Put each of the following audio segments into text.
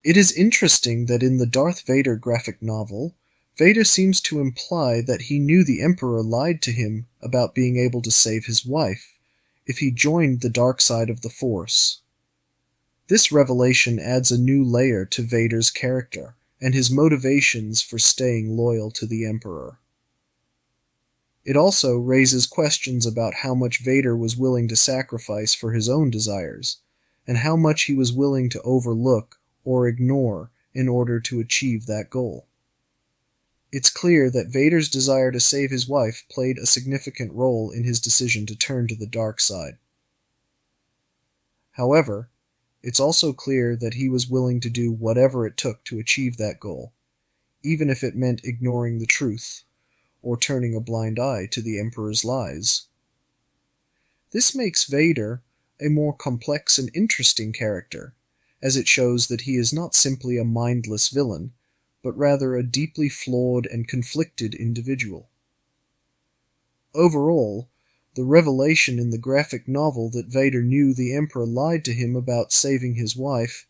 It is interesting that in the Darth Vader graphic novel, Vader seems to imply that he knew the Emperor lied to him about being able to save his wife if he joined the dark side of the Force. This revelation adds a new layer to Vader's character and his motivations for staying loyal to the Emperor. It also raises questions about how much Vader was willing to sacrifice for his own desires, and how much he was willing to overlook or ignore in order to achieve that goal. It's clear that Vader's desire to save his wife played a significant role in his decision to turn to the dark side. However, it's also clear that he was willing to do whatever it took to achieve that goal, even if it meant ignoring the truth, or turning a blind eye to the Emperor's lies. This makes Vader a more complex and interesting character, as it shows that he is not simply a mindless villain, but rather a deeply flawed and conflicted individual. Overall, the revelation in the graphic novel that Vader knew the Emperor lied to him about saving his wife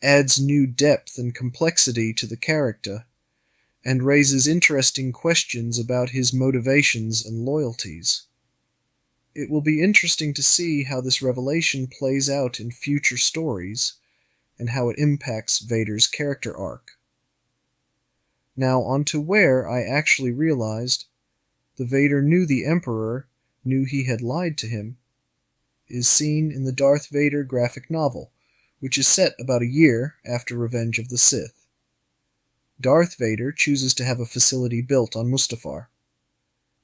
adds new depth and complexity to the character, and raises interesting questions about his motivations and loyalties. It will be interesting to see how this revelation plays out in future stories, and how it impacts Vader's character arc. Now on to where I actually realized the Vader knew the Emperor knew he had lied to him is seen in the Darth Vader graphic novel, which is set about a year after Revenge of the Sith. Darth Vader chooses to have a facility built on Mustafar,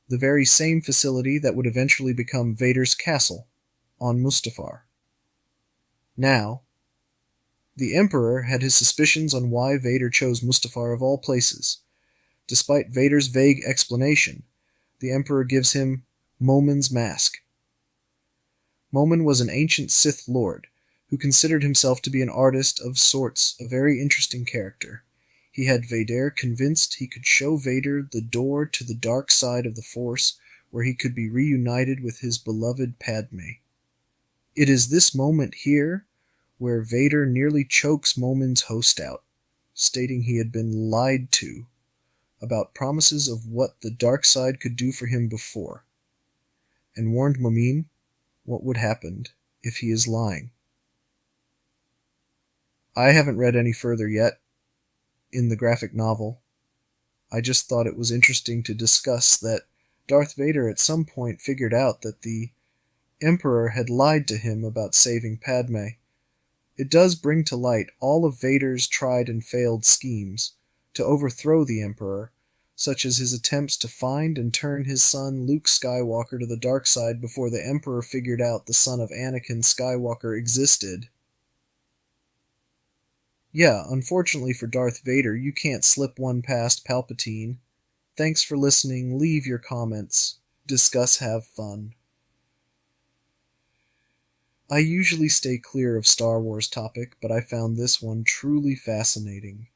the very same facility that would eventually become Vader's castle on Mustafar. Now, the Emperor had his suspicions on why Vader chose Mustafar of all places. Despite Vader's vague explanation, the Emperor gives him Momin's mask. Momin was an ancient Sith Lord who considered himself to be an artist of sorts, a very interesting character. He had Vader convinced he could show Vader the door to the dark side of the Force where he could be reunited with his beloved Padme. It is this moment here where Vader nearly chokes Momin's host out, stating he had been lied to about promises of what the dark side could do for him before, and warned Momin what would happen if he is lying. I haven't read any further yet in the graphic novel. I just thought it was interesting to discuss that Darth Vader at some point figured out that the Emperor had lied to him about saving Padme. It does bring to light all of Vader's tried and failed schemes to overthrow the Emperor, such as his attempts to find and turn his son Luke Skywalker to the dark side before the Emperor figured out the son of Anakin Skywalker existed. Yeah, unfortunately for Darth Vader, you can't slip one past Palpatine. Thanks for listening, leave your comments, discuss, have fun. I usually stay clear of Star Wars topic, but I found this one truly fascinating.